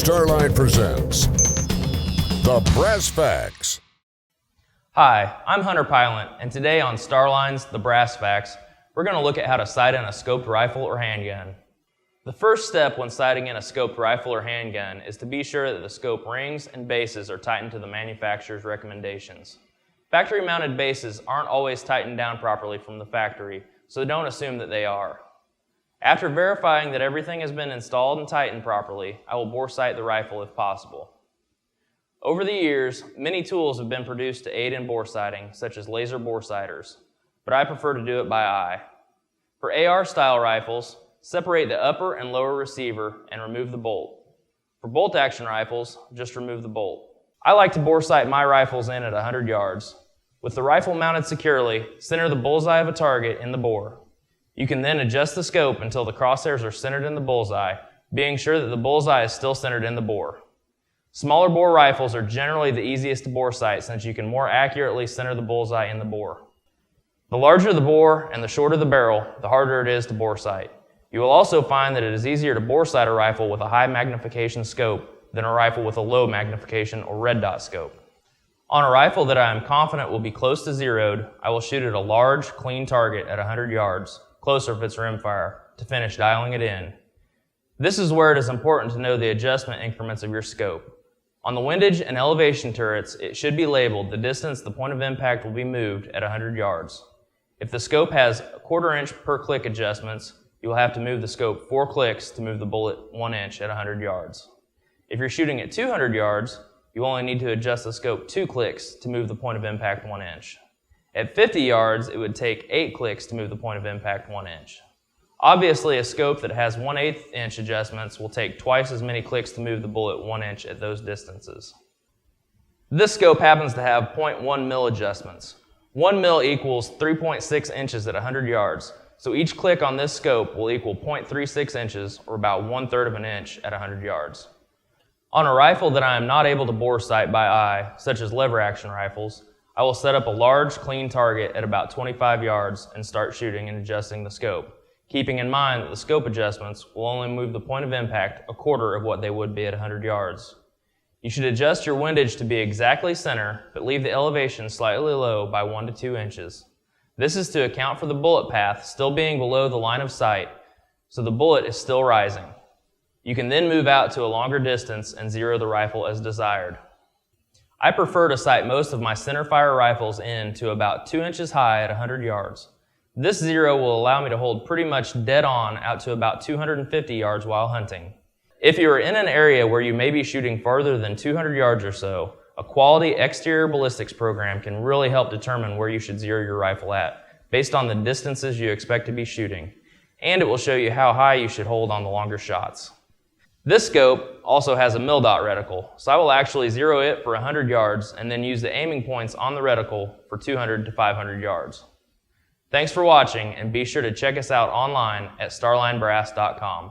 Starline presents the Brass Facts. Hi, I'm Hunter Pilot, and today on Starline's The Brass Facts, we're going to look at how to sight in a scoped rifle or handgun. The first step when sighting in a scoped rifle or handgun is to be sure that the scope rings and bases are tightened to the manufacturer's recommendations. Factory-mounted bases aren't always tightened down properly from the factory, so don't assume that they are. After verifying that everything has been installed and tightened properly, I will bore sight the rifle if possible. Over the years, many tools have been produced to aid in bore sighting, such as laser bore sighters, but I prefer to do it by eye. For AR-style rifles, separate the upper and lower receiver and remove the bolt. For bolt-action rifles, just remove the bolt. I like to bore sight my rifles in at 100 yards. With the rifle mounted securely, center the bullseye of a target in the bore. You can then adjust the scope until the crosshairs are centered in the bullseye, being sure that the bullseye is still centered in the bore. Smaller bore rifles are generally the easiest to bore sight since you can more accurately center the bullseye in the bore. The larger the bore and the shorter the barrel, the harder it is to bore sight. You will also find that it is easier to bore sight a rifle with a high magnification scope than a rifle with a low magnification or red dot scope. On a rifle that I am confident will be close to zeroed, I will shoot at a large, clean target at 100 yards, closer if it's rimfire, to finish dialing it in. This is where it is important to know the adjustment increments of your scope. On the windage and elevation turrets, it should be labeled the distance the point of impact will be moved at 100 yards. If the scope has 1/4 inch per click adjustments, you will have to move the scope 4 clicks to move the bullet 1 inch at 100 yards. If you're shooting at 200 yards, you only need to adjust the scope 2 clicks to move the point of impact 1 inch. At 50 yards, it would take 8 clicks to move the point of impact 1 inch. Obviously, a scope that has 1/8 inch adjustments will take twice as many clicks to move the bullet 1 inch at those distances. This scope happens to have 0.1 mil adjustments. 1 mil equals 3.6 inches at 100 yards, so each click on this scope will equal 0.36 inches, or about 1/3 of an inch at 100 yards. On a rifle that I am not able to bore sight by eye, such as lever action rifles, I will set up a large, clean target at about 25 yards and start shooting and adjusting the scope, keeping in mind that the scope adjustments will only move the point of impact 1/4 of what they would be at 100 yards. You should adjust your windage to be exactly center, but leave the elevation slightly low by 1 to 2 inches. This is to account for the bullet path still being below the line of sight, so the bullet is still rising. You can then move out to a longer distance and zero the rifle as desired. I prefer to sight most of my centerfire rifles in to about 2 inches high at 100 yards. This zero will allow me to hold pretty much dead on out to about 250 yards while hunting. If you are in an area where you may be shooting farther than 200 yards or so, a quality exterior ballistics program can really help determine where you should zero your rifle at, based on the distances you expect to be shooting, and it will show you how high you should hold on the longer shots. This scope also has a mil-dot reticle, so I will actually zero it for 100 yards and then use the aiming points on the reticle for 200 to 500 yards. Thanks for watching, and be sure to check us out online at starlinebrass.com.